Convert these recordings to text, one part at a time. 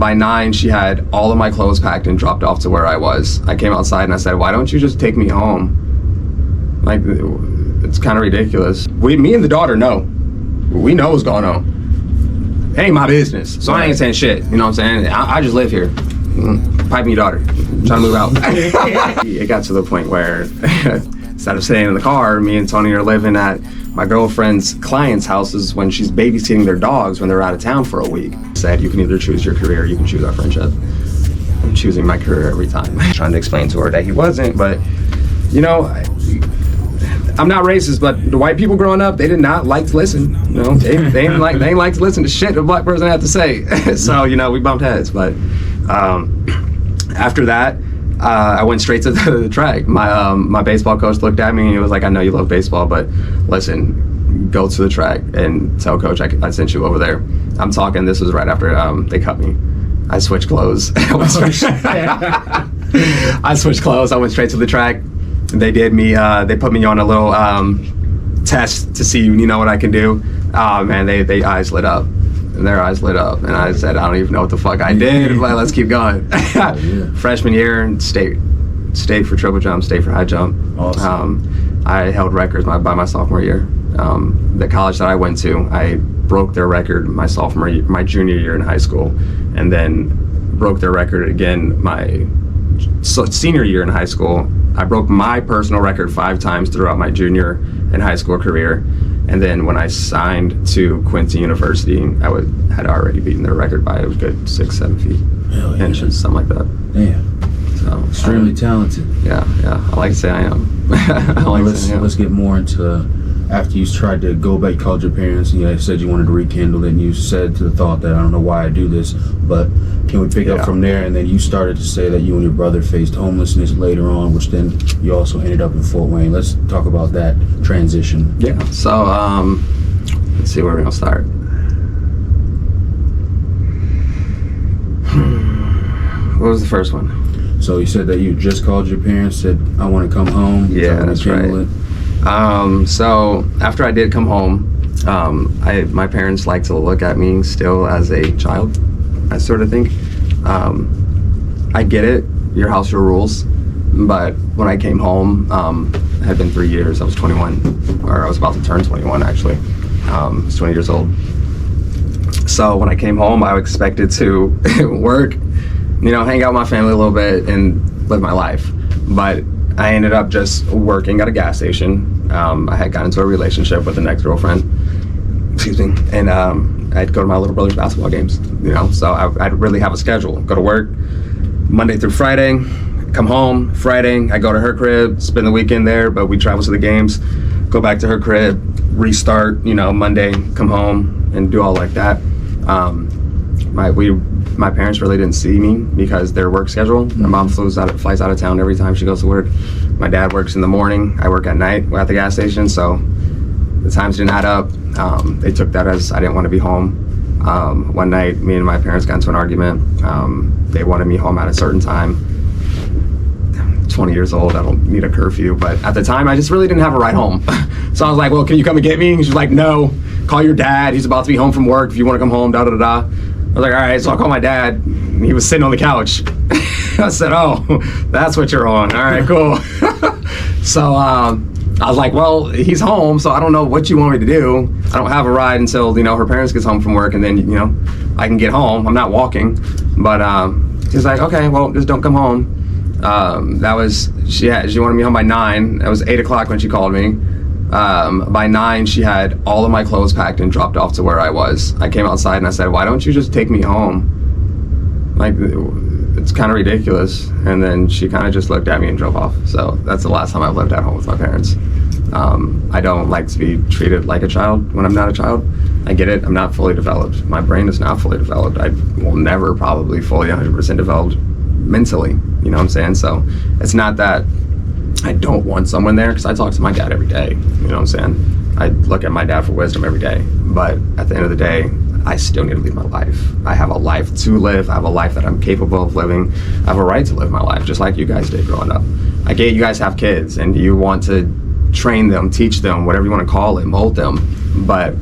By 9, she had all of my clothes packed and dropped off to where I was. I came outside and I said, why don't you just take me home? Like, it's kind of ridiculous. Me and the daughter know. We know what's going on. It ain't my business, so I ain't saying shit. You know what I'm saying? I just live here. Pipe me your daughter. I'm trying to move out. It got to the point where instead of staying in the car, me and Tony are living at my girlfriend's clients' houses when she's babysitting their dogs when they're out of town for a week. Said, you can either choose your career, you can choose our friendship. I'm choosing my career every time. Trying to explain to her that he wasn't, but you know, I'm not racist, but the white people growing up, they did not like to listen. You know, they ain't like to listen to shit a black person had to say. So, you know, we bumped heads. But after that, I went straight to the track. My baseball coach looked at me and he was like, I know you love baseball, but listen, go to the track and tell coach I sent you over there. I'm talking, this was right after they cut me. I switched clothes. I switched clothes. I went straight to the track. They did me. They put me on a little test to see, you know, what I can do. Oh man, they eyes lit up, and their eyes lit up, and I said, I don't even know what the fuck I did, but let's keep going. Freshman year, state for triple jump, state for high jump. Awesome. I held records by my sophomore year. The college that I went to, I broke their record my junior year in high school, and then broke their record again my senior year in high school. I broke my personal record 5 times throughout my junior and high school career, and then when I signed to Quincy University, I had already beaten their record by a good 6-7 feet, inches, something like that. Damn. So extremely talented. Yeah. I like to say I am. Let's get more into after you tried to go back. You called your parents and you said you wanted to rekindle it, and you said to the thought that I don't know why I do this, but can we pick up from there? And then you started to say that you and your brother faced homelessness later on, which then you also ended up in Fort Wayne. Let's talk about that transition. Yeah. So let's see where we're gonna start. What was the first one? So you said that you just called your parents, said I want to come home. Yeah, that's right. So after I did come home, my parents like to look at me still as a child, I sort of think. I get it, your house, your rules, but when I came home, it had been 3 years, I was 21, or I was about to turn 21 actually. I was 20 years old. So when I came home, I expected to work, you know, hang out with my family a little bit and live my life. But I ended up just working at a gas station. I had got into a relationship with an ex-girlfriend, and I'd go to my little brother's basketball games, you know, so I'd really have a schedule. Go to work Monday through Friday, come home Friday, I go to her crib, spend the weekend there, but we travel to the games, go back to her crib, restart, you know, Monday, come home, and do all like that. My parents really didn't see me because their work schedule. My mom flies out of town every time she goes to work. My dad works in the morning. I work at night at the gas station, so the times didn't add up. They took that as I didn't want to be home. One night, me and my parents got into an argument. They wanted me home at a certain time. I'm 20 years old, I don't need a curfew, but at the time, I just really didn't have a ride home. So I was like, well, can you come and get me? And she's like, no, call your dad. He's about to be home from work. If you want to come home, da-da-da-da. I was like, all right, so I'll call my dad. He was sitting on the couch. I said, oh, that's what you're on. All right, cool. So I was like, well, he's home, so I don't know what you want me to do. I don't have a ride until, you know, her parents gets home from work, and then, you know, I can get home. I'm not walking. But she's like, okay, well, just don't come home. She wanted me home by 9. It was 8 o'clock when she called me. By 9, she had all of my clothes packed and dropped off to where I was. I came outside and I said, why don't you just take me home? Like, it's kind of ridiculous. And then she kind of just looked at me and drove off. So that's the last time I've lived at home with my parents. I don't like to be treated like a child when I'm not a child. I get it, I'm not fully developed. My brain is not fully developed. I will never probably fully 100% developed mentally, you know what I'm saying? So it's not that I don't want someone there, because I talk to my dad every day, you know what I'm saying? I look at my dad for wisdom every day, but at the end of the day, I still need to live my life. I have a life to live. I have a life that I'm capable of living. I have a right to live my life, just like you guys did growing up. I get you guys have kids, and you want to train them, teach them, whatever you want to call it, mold them, but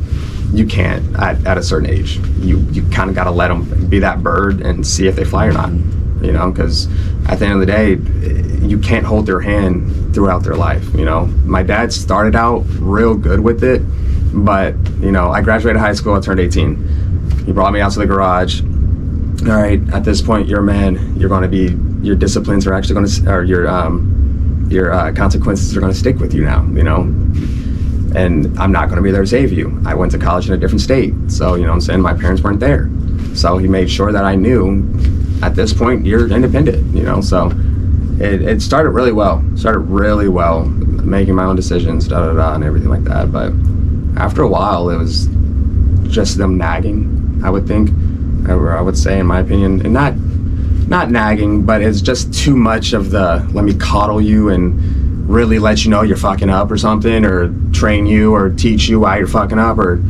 you can't at a certain age. You kind of got to let them be that bird and see if they fly or not, you know, because at the end of the day, you can't hold their hand throughout their life, you know. My dad started out real good with it, but, you know, I graduated high school, I turned 18. He brought me out to the garage. All right, at this point, you're a man. You're going to be, your disciplines are actually going to, or your consequences are going to stick with you now, you know. And I'm not going to be there to save you. I went to college in a different state, so, you know what I'm saying, my parents weren't there. So he made sure that I knew, at this point, you're independent, you know. So it started really well, making my own decisions, and everything like that. But after a while, it was just them nagging, I would think, or I would say, in my opinion, and not nagging, but it's just too much of the, let me coddle you and really let you know you're fucking up or something, or train you or teach you why you're fucking up, or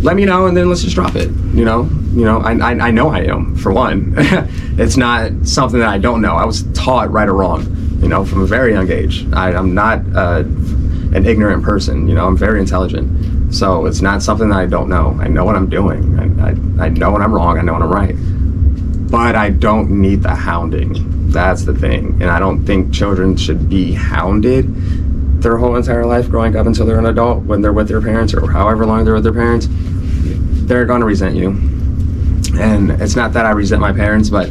let me know and then let's just drop it, you know. I know I am, for one. It's not something that I don't know. I was taught right or wrong, you know, from a very young age. I'm not an ignorant person, you know. I'm very intelligent, so it's not something that I don't know. I know what I'm doing. I know when I'm wrong, I know when I'm right, but I don't need the hounding. That's the thing. And I don't think children should be hounded their whole entire life growing up until they're an adult. When they're with their parents, or however long they're with their parents, they're going to resent you. And it's not that I resent my parents, but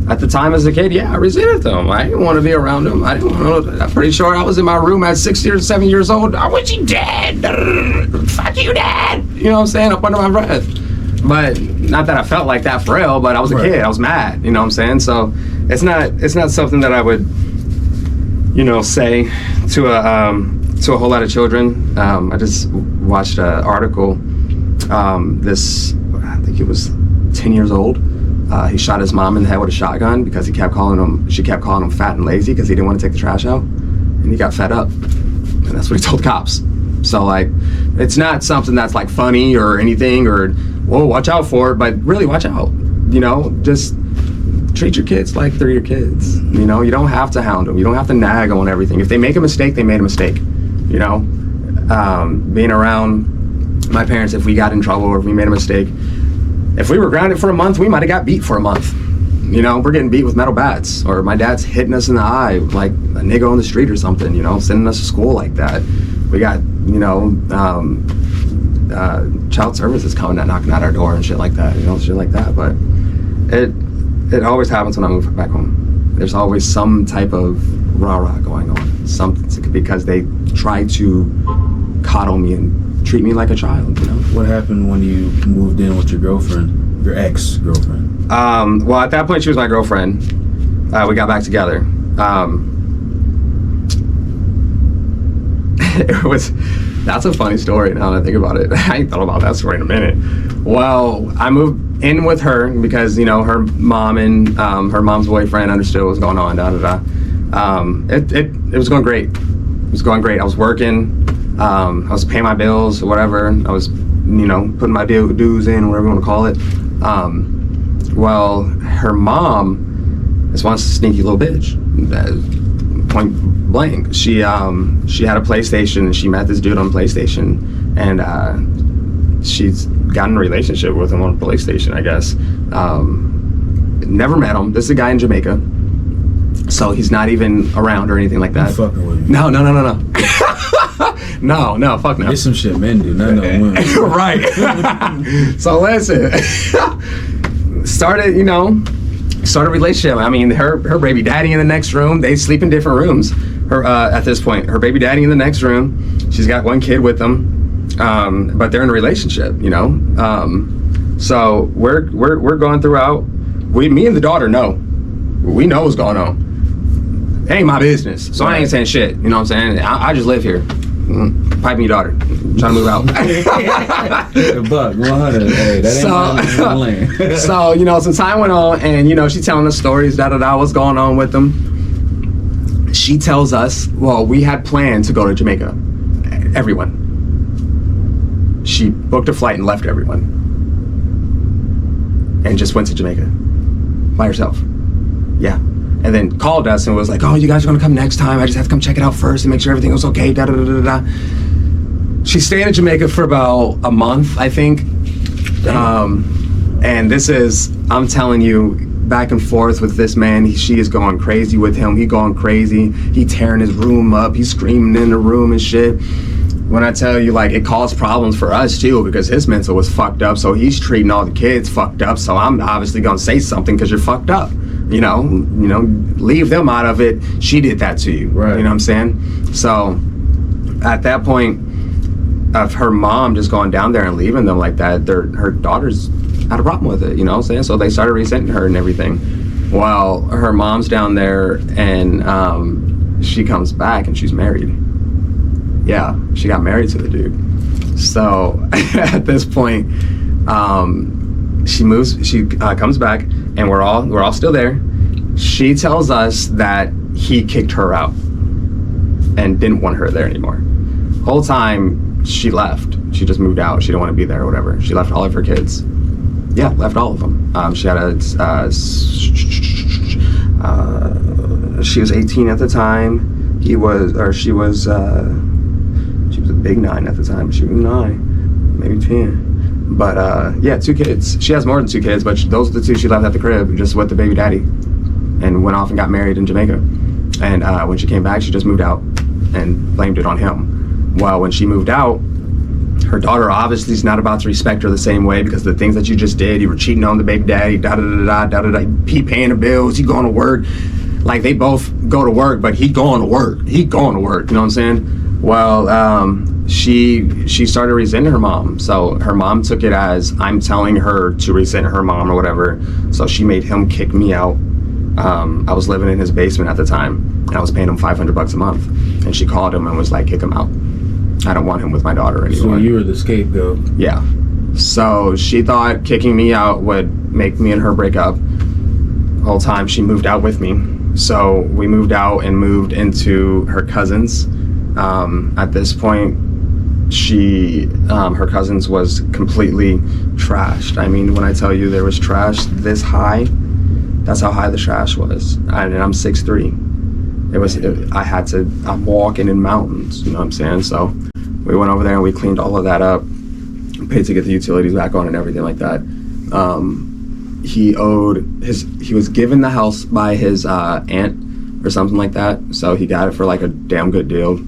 at the time as a kid, yeah, I resented them. I didn't want to be around them. I'm pretty sure I was in my room at 6 or 7 years old. I wish you dead. Fuck you, Dad. You know what I'm saying? Up under my breath. But not that I felt like that for real, but I was a kid. I was mad. You know what I'm saying? So it's not something that I would, you know, say to a whole lot of children. I just watched an article. I think he was 10 years old. He shot his mom in the head with a shotgun because she kept calling him fat and lazy because he didn't want to take the trash out, and he got fed up, and that's what he told cops. So like, it's not something that's like funny or anything, or whoa, watch out for it, but really watch out. You know, just treat your kids like they're your kids. You know, you don't have to hound them. You don't have to nag on everything. If they make a mistake, they made a mistake. You know, being around my parents, if we got in trouble or if we made a mistake, if we were grounded for a month, we might have got beat for a month. You know, we're getting beat with metal bats, or my dad's hitting us in the eye like a nigga on the street or something, you know, sending us to school like that. We got, you know, child services coming and knocking at our door and shit like that, you know, shit like that. But it always happens when I move back home. There's always some type of rah-rah going on, something, because they try to coddle me and treat me like a child, you know. What happened when you moved in with your girlfriend, your ex-girlfriend? Well, at that point, she was my girlfriend. We got back together. That's a funny story now that I think about it. I ain't thought about that story in a minute. Well, I moved in with her because, you know, her mom and her mom's boyfriend understood what was going on, It was going great. It was going great. I was working. I was paying my bills or whatever. I was, you know, putting my dues in, whatever you want to call it. Well, her mom is one sneaky little bitch. Point blank. She had a PlayStation, and she met this dude on PlayStation, and she's gotten a relationship with him on PlayStation, I guess. Never met him. This is a guy in Jamaica, so he's not even around or anything like that. You fucking with me? No. No, fuck no. There's some shit men do, not no women. Right. So listen, started a relationship. I mean, her baby daddy in the next room. They sleep in different rooms. At this point, her baby daddy in the next room. She's got one kid with them, but they're in a relationship. You know, so we're going throughout. Me and the daughter know. We know what's going on. It ain't my business, so I ain't saying shit. You know what I'm saying? I just live here. Pipe me your daughter. I'm trying to move out. Buck, 100. Hey, that ain't so, you know, some time went on, and, you know, she telling us stories, what's going on with them. She tells us, well, we had planned to go to Jamaica. Everyone. She booked a flight and left everyone. And just went to Jamaica. By herself. Yeah. And then called us and was like, oh, you guys are going to come next time. I just have to come check it out first and make sure everything was okay. She stayed in Jamaica for about a month, I think. And this is, I'm telling you, back and forth with this man. She is going crazy with him. He going crazy. He tearing his room up. He's screaming in the room and shit. When I tell you, like, it caused problems for us too, because his mental was fucked up. So he's treating all the kids fucked up. So I'm obviously gonna say something because you're fucked up. You know, leave them out of it. She did that to you. Right. You know what I'm saying? So at that point of her mom just going down there and leaving them like that, her daughters had a problem with it. You know what I'm saying? So they started resenting her and everything. Well, her mom's down there, and she comes back and she's married. Yeah, she got married to the dude. So at this point, she comes back, and we're all still there. She tells us that he kicked her out and didn't want her there anymore. Whole time she left. She just moved out. She didn't want to be there or whatever. She left all of her kids. Yeah, left all of them. She had she was 18 at the time. She was a big 9 at the time. She was 9, maybe 10. But yeah, 2 kids. She has more than 2 kids, but those are the 2 she left at the crib, just with the baby daddy, and went off and got married in Jamaica. And when she came back, she just moved out and blamed it on him. Well, when she moved out, her daughter obviously is not about to respect her the same way, because the things that you just did, you were cheating on the baby daddy, he paying the bills, he going to work. Like, they both go to work, but he going to work, you know what I'm saying? Well, she started resenting her mom. So her mom took it as, I'm telling her to resent her mom or whatever. So she made him kick me out. I was living in his basement at the time, and I was paying him $500 a month. And she called him and was like, kick him out. I don't want him with my daughter anymore. So you were the scapegoat. Yeah. So she thought kicking me out would make me and her break up. The whole time she moved out with me. So we moved out and moved into her cousin's. At this point, her cousin's was completely trashed. I mean, when I tell you there was trash this high, that's how high the trash was. And I'm 6'3". I'm walking in mountains, you know what I'm saying? So we went over there and we cleaned all of that up, paid to get the utilities back on and everything like that. He was given the house by his aunt or something like that, so he got it for like a damn good deal,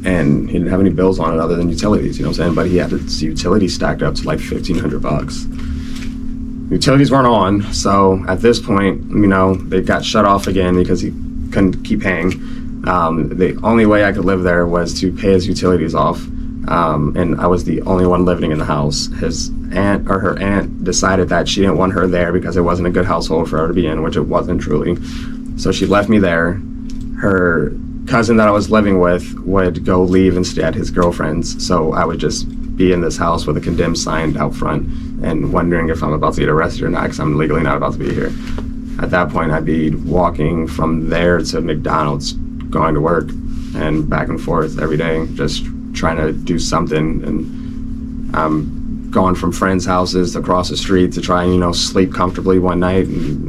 and he didn't have any bills on it other than utilities, you know what I'm saying? But he had his utilities stacked up to like $1,500. Utilities weren't on, so at this point, they got shut off again because he couldn't keep paying. The only way I could live there was to pay his utilities off, and I was the only one living in the house. Her aunt decided that she didn't want her there because it wasn't a good household for her to be in, which it wasn't truly. So she left me there. Her cousin that I was living with would go leave and stay at his girlfriend's, so I would just be in this house with a condemned sign out front and wondering if I'm about to get arrested or not, because I'm legally not about to be here. At that point, I'd be walking from there to McDonald's, going to work, and back and forth every day, just trying to do something. And I'm going from friends' houses across the street to try and, sleep comfortably one night, and,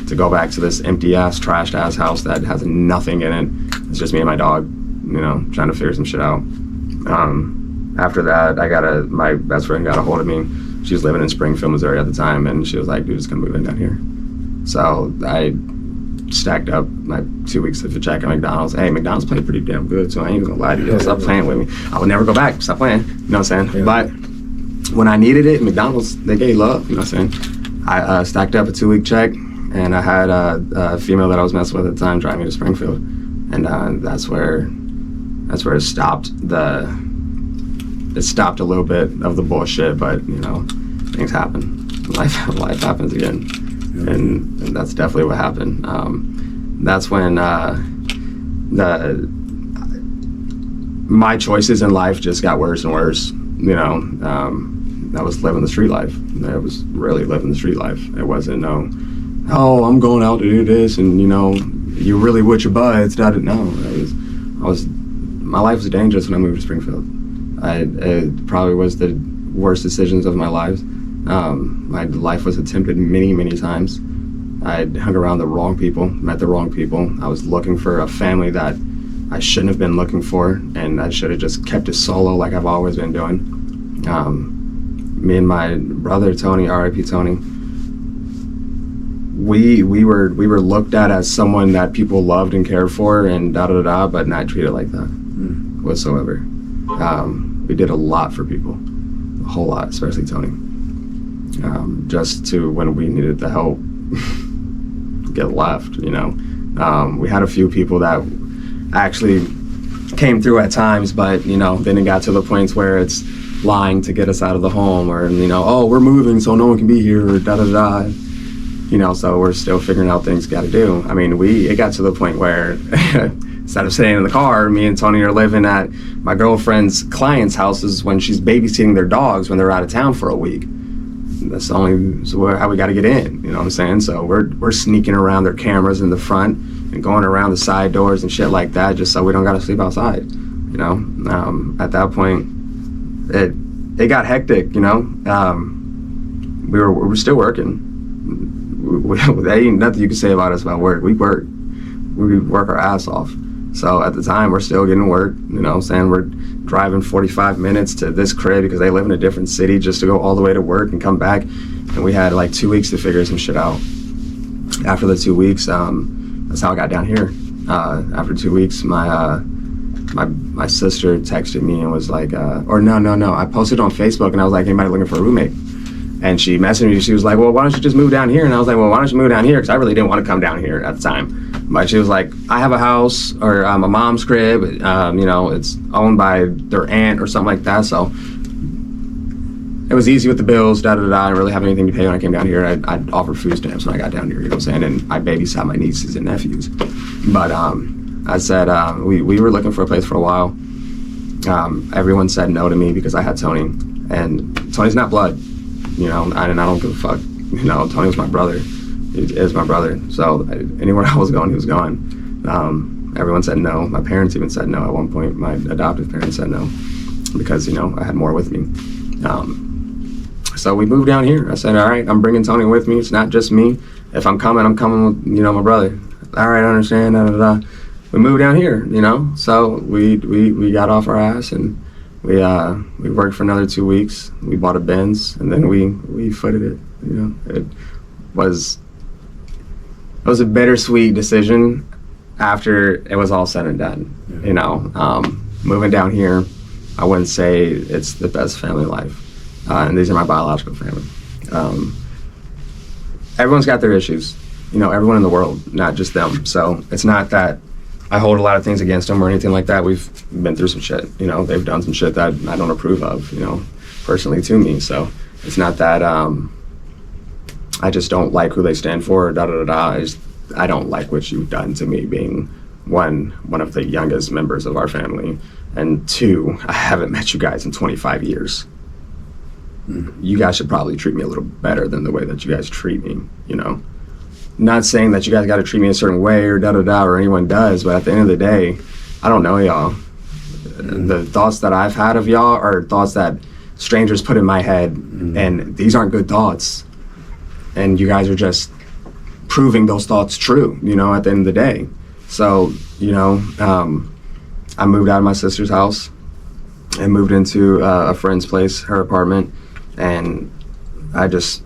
to go back to this empty-ass, trashed-ass house that has nothing in it. It's just me and my dog, trying to figure some shit out. After that, my best friend got a hold of me. She was living in Springfield, Missouri at the time, and she was like, dude, just gonna move in down here. So I stacked up my 2 weeks of a check at McDonald's. Hey, McDonald's played pretty damn good, so I ain't even gonna lie to you. Stop playing with me. I would never go back. Stop playing. You know what I'm saying? Yeah. But when I needed it, McDonald's, they gave love. You know what I'm saying? I stacked up a 2-week check, and I had a female that I was messing with at the time drive me to Springfield, and that's where it stopped. It stopped a little bit of the bullshit, but things happen. Life happens again, and that's definitely what happened. That's when my choices in life just got worse and worse. I was living the street life. I was really living the street life. It wasn't I'm going out to do this, and you really with your buds. No, my life was dangerous when I moved to Springfield. It probably was the worst decisions of my life. My life was attempted many, many times. I hung around the wrong people, met the wrong people. I was looking for a family that I shouldn't have been looking for, and I should have just kept it solo like I've always been doing. Me and my brother Tony, R.I.P. Tony, we were looked at as someone that people loved and cared for and but not treated like that whatsoever. We did a lot for people, a whole lot, especially Tony. Just to when we needed the help, get left, you know. We had a few people that actually came through at times, but you know, then it got to the points where it's lying to get us out of the home, or you know, oh, we're moving so no one can be here, or you know, so we're still figuring out things got to do. I mean, it got to the point where instead of staying in the car, me and Tony are living at my girlfriend's clients' houses when she's babysitting their dogs when they're out of town for a week. That's how we got to get in, you know what I'm saying? So we're sneaking around their cameras in the front and going around the side doors and shit like that, just so we don't got to sleep outside, you know? At that point, it got hectic, you know? We were still working. There ain't nothing you can say about us about work. We work our ass off. So at the time, we're still getting work, you know what I'm saying? We're driving 45 minutes to this crib because they live in a different city just to go all the way to work and come back. And we had like 2 weeks to figure some shit out. After the 2 weeks, that's how I got down here. After 2 weeks, my sister texted me and was like, no, I posted on Facebook and I was like, anybody looking for a roommate? And she messaged me, she was like, well, why don't you just move down here? And I was like, well, why don't you move down here? Because I really didn't want to come down here at the time. But she was like, I have a house, or my mom's crib, you know, it's owned by their aunt or something like that. So it was easy with the bills, I didn't really have anything to pay when I came down here. I'd offer food stamps when I got down here, you know what I'm saying? And I babysat my nieces and nephews. But I said, we were looking for a place for a while. Everyone said no to me because I had Tony. And Tony's not blood, you know, and I don't give a fuck. You know, Tony was my brother. He is my brother. So anywhere I was going, he was going. Everyone said no. My parents even said no at one point. My adoptive parents said no because, you know, I had more with me. So we moved down here. I said, all right, I'm bringing Tony with me. It's not just me. If I'm coming with, you know, my brother. All right, I understand. We moved down here, you know. So we got off our ass and we worked for another 2 weeks. We bought a Benz and then we footed it. You know, it was a bittersweet decision after it was all said and done. You know, moving down here, I wouldn't say it's the best family life. And these are my biological family. Everyone's got their issues, you know, everyone in the world, not just them. So it's not that I hold a lot of things against them or anything like that. We've been through some shit, you know, they've done some shit that I don't approve of, you know, personally to me. So it's not that I just don't like who they stand for, I don't like what you've done to me being one of the youngest members of our family. And two, I haven't met you guys in 25 years. You guys should probably treat me a little better than the way that you guys treat me, you know? Not saying that you guys got to treat me a certain way or or anyone does, but at the end of the day, I don't know y'all. The thoughts that I've had of y'all are thoughts that strangers put in my head, and these aren't good thoughts. And you guys are just proving those thoughts true, you know, at the end of the day. So, you know, I moved out of my sister's house and moved into a friend's place, her apartment, and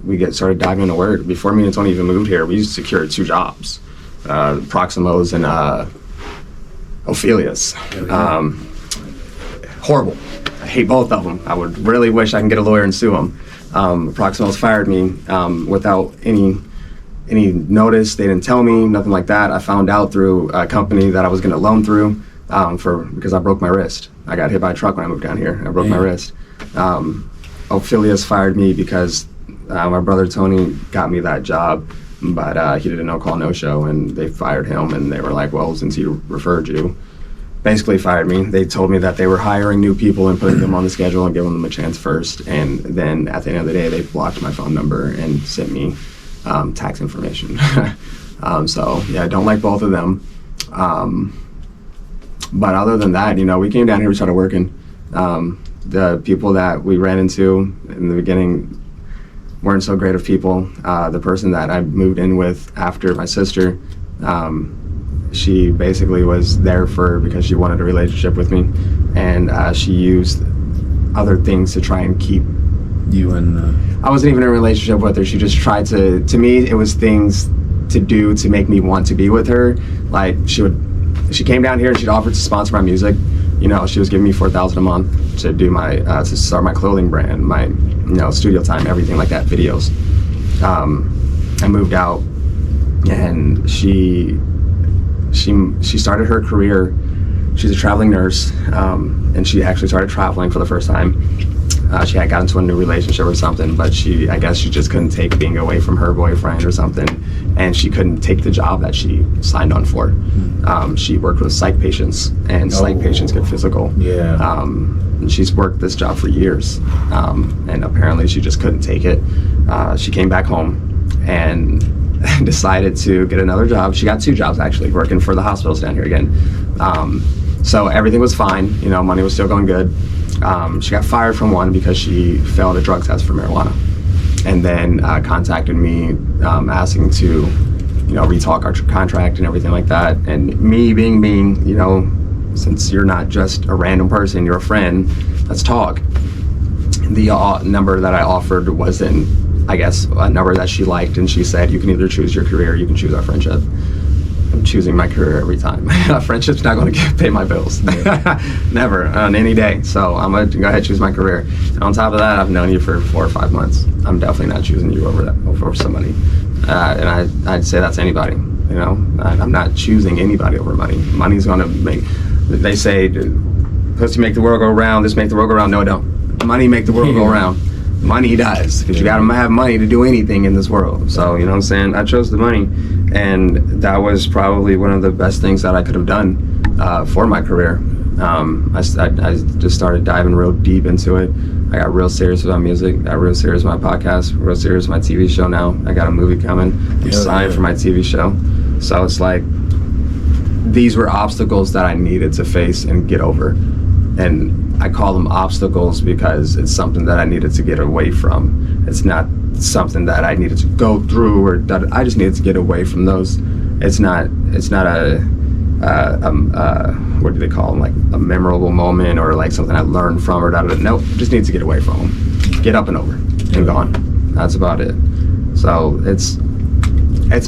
we started diving into work. Before me and Tony even moved here, we secured 2 jobs, Proximo's and Ophelia's. Horrible. I hate both of them. I would really wish I can get a lawyer and sue them. Proximo's fired me without any notice. They didn't tell me, nothing like that. I found out through a company that I was going to loan through because I broke my wrist. I got hit by a truck when I moved down here. I broke my wrist. Ophelia's fired me because my brother Tony got me that job, but he did a no-call, no-show, and they fired him, and they were like, well, since he referred you, basically fired me. They told me that they were hiring new people and putting them on the schedule and giving them a chance first, and then at the end of the day, they blocked my phone number and sent me tax information. So, yeah, I don't like both of them. But other than that, you know, we came down here, we started working. The people that we ran into in the beginning weren't so great of people. The person that I moved in with after my sister, she basically was there because she wanted a relationship with me, and she used other things to try and keep you and I wasn't even in a relationship with her. She just tried to me it was things to do to make me want to be with her. Like she came down here and she'd offered to sponsor my music. You know, she was giving me $4,000 a month to do my to start my clothing brand, my studio time, everything like that, videos. I moved out, and she started her career. She's a traveling nurse, and she actually started traveling for the first time. She had gotten into a new relationship or something, but I guess she just couldn't take being away from her boyfriend or something, and she couldn't take the job that she signed on for. She worked with psych patients, and psych patients get physical. Yeah. And she's worked this job for years, and apparently she just couldn't take it. She came back home and decided to get another job. She got 2 jobs actually, working for the hospitals down here again. So everything was fine, money was still going good. She got fired from one because she failed a drug test for marijuana, and then contacted me asking to, retalk our contract and everything like that. And me being me, since you're not just a random person, you're a friend, let's talk. The number that I offered wasn't, I guess, a number that she liked, and she said, you can either choose your career, you can choose our friendship. I'm choosing my career every time. Friendship's not going to pay my bills. Never, on any day. So I'm going to go ahead and choose my career. And on top of that, I've known you for 4 or 5 months. I'm definitely not choosing you over somebody. And I'd say that's anybody. I'm not choosing anybody over money. Money's going to make, they say, pussy make the world go round, this make the world go round. No, it don't. Money make the world go round. Money does, because you gotta have money to do anything in this world. So, you know what I'm saying? I chose the money, and that was probably one of the best things that I could have done for my career. I just started diving real deep into it. I got real serious with my music, got real serious with my podcast, real serious with my TV show now. I got a movie coming. I'm signed for my TV show. So it's like, these were obstacles that I needed to face and get over. And I call them obstacles because it's something that I needed to get away from. It's not something that I needed to go through, or that I just needed to get away from those. It's not a what do they call them, like a memorable moment or like something I learned from or no, just need to get away from them. Get up and over and gone. That's about it. So it's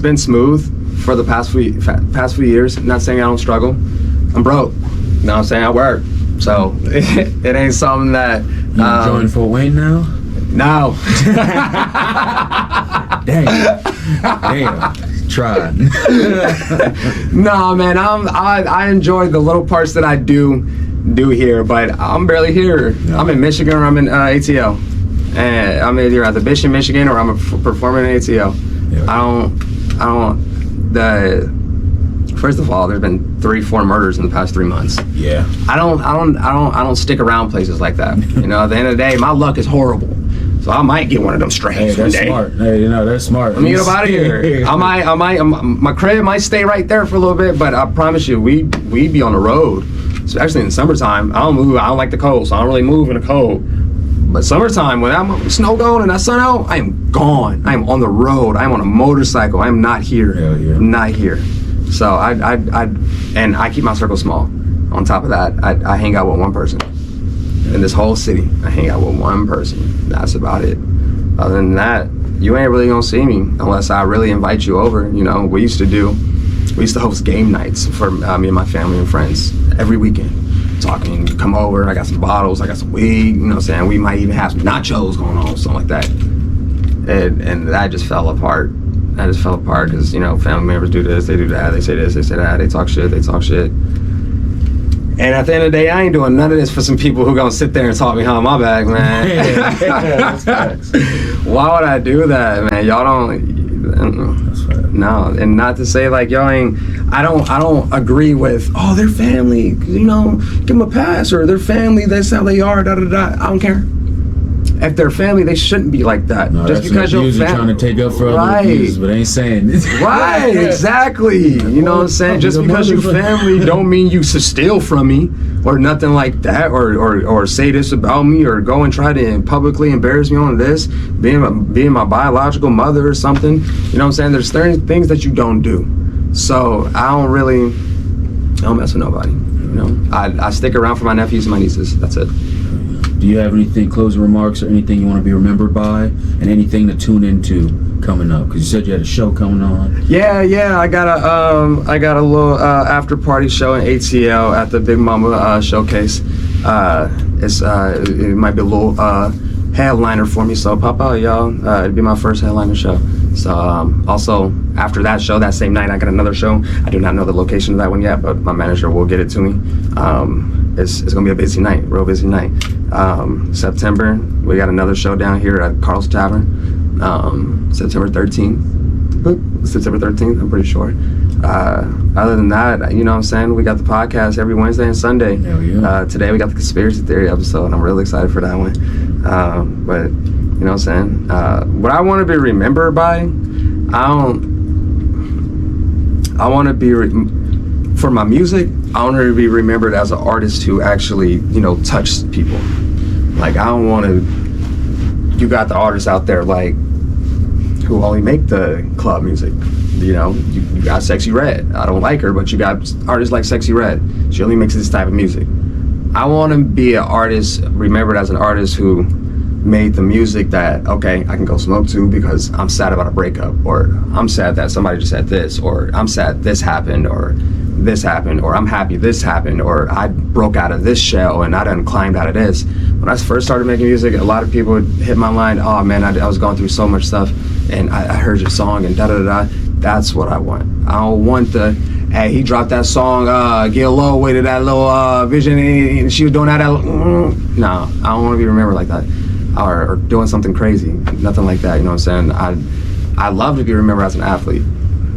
been smooth for the past few years. I'm not saying I don't struggle. I'm broke. You know what I'm saying? I work. So it ain't something that you enjoying Fort Wayne now? No. Damn. Try. No, man. I enjoy the little parts that I do here, but I'm barely here. Yeah. I'm in Michigan or I'm in ATL, and I'm either at the Bishop, Michigan, or I'm performing in ATL. Yeah. First of all, there's been 3-4 murders in the past 3 months. Yeah. I don't stick around places like that. At the end of the day, my luck is horrible. So I might get one of them strays one day. Smart. Hey, that's smart. Let me get up out of here. My credit might stay right there for a little bit, but I promise you, we be on the road, especially in the summertime. I don't move. I don't like the cold, so I don't really move in the cold. But summertime, when I'm snow gone and that sun out, I am gone. I am on the road. I am on a motorcycle. I am not here. Hell yeah. I'm not here. So and I keep my circle small. On top of that, I hang out with one person. In this whole city, I hang out with one person. That's about it. Other than that, you ain't really gonna see me unless I really invite you over. We used to host game nights for me and my family and friends every weekend. Talking, come over, I got some bottles, I got some weed, we might even have some nachos going on, something like that. And that just fell apart. Because, family members do this, they do that, they say this, they say that, they talk shit. And at the end of the day, I ain't doing none of this for some people who gonna sit there and talk behind my back, man. Why would I do that, man? Y'all don't. No, and not to say like y'all ain't. I don't agree with. Oh, their family, give them a pass, or their family. That's how they are. Da da da. I don't care. If they're family, they shouldn't be like that. No, just because you're trying to take up for other abuse, but ain't saying it. Right, exactly. You know what I'm saying? Just because you're family don't mean you should steal from me or nothing like that, or say this about me, or go and try to publicly embarrass me on this, being my biological mother or something. You know what I'm saying? There's certain things that you don't do. So I don't mess with nobody. You know, I stick around for my nephews and my nieces. That's it. Do you have anything, closing remarks, or anything you want to be remembered by, and anything to tune into coming up? Because you said you had a show coming on. Yeah. I got a little after party show in ATL at the Big Mama showcase. It might be a little headliner for me, so pop out, y'all. It'd be my first headliner show. So also after that show, that same night, I got another show. I do not know the location of that one yet, but my manager will get it to me. It's gonna be a busy night, real busy night. September, we got another show down here at Carl's Tavern. September 13th. September 13th, I'm pretty sure. Other than that, you know what I'm saying? We got the podcast every Wednesday and Sunday. Hell yeah. Today we got the conspiracy theory episode. I'm really excited for that one. But you know what I'm saying? What I want to be remembered by, I want to be, for my music, I want to be remembered as an artist who actually, you know, touched people. Like, I don't want to, you got the artists out there, like, who only make the club music. You know, you got Sexy Red. I don't like her, but you got artists like Sexy Red. She only makes this type of music. I want to be an artist, remembered as an artist who made the music that, okay, I can go smoke to because I'm sad about a breakup, or I'm sad that somebody just said this, or I'm sad this happened, or I'm happy this happened, or I broke out of this shell and I done climbed out of this. When I first started making music, a lot of people would hit my line, oh man, I was going through so much stuff and I heard your song and da-da-da-da. That's what I want. I don't want the, hey, he dropped that song, get low way to that little vision and she was doing that. No, I don't want to be remembered like that. Or doing something crazy, nothing like that, you know what I'm saying? I'd love to be remembered as an athlete.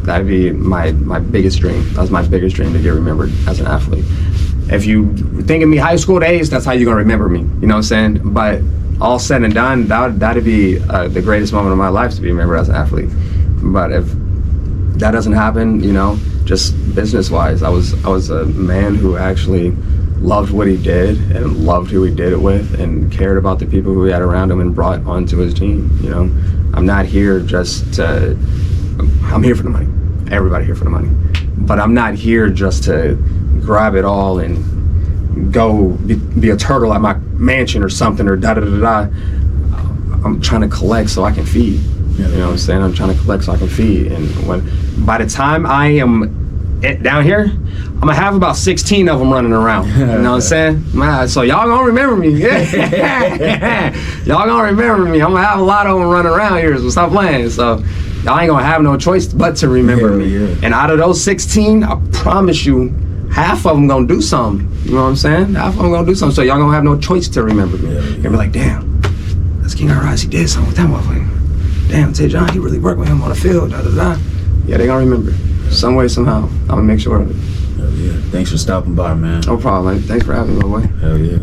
That'd be my biggest dream. That was my biggest dream, to get remembered as an athlete. If you think of me high school days, that's how you're gonna remember me, you know what I'm saying? But all said and done, that'd be the greatest moment of my life, to be remembered as an athlete. But if that doesn't happen, you know, just business-wise, I was a man who actually loved what he did and loved who he did it with and cared about the people who he had around him and brought onto his team, you know? I'm not here just to, I'm here for the money. Everybody here for the money. But I'm not here just to grab it all and go be a turtle at my mansion or something or da-da-da-da. I'm trying to collect so I can feed. You know what I'm saying? I'm trying to collect so I can feed. And by the time I am down here, I'm gonna have about 16 of them running around. You know what I'm saying? So y'all gonna remember me. Y'all gonna remember me. I'm gonna have a lot of them running around here, so stop playing. So y'all ain't gonna have no choice but to remember me. Yeah. And out of those 16, I promise you, half of them gonna do something. You know what I'm saying? Half of them gonna do something. So y'all gonna have no choice to remember me. You're gonna be like, damn, that's AsKingIRise. He did something with that motherfucker. Damn, Tay John, he really worked with him on the field. Da da da. Yeah, they gonna remember. Some way, somehow. I'm gonna make sure of it. Hell yeah. Thanks for stopping by, man. No problem, man. Thanks for having me, my boy. Hell yeah.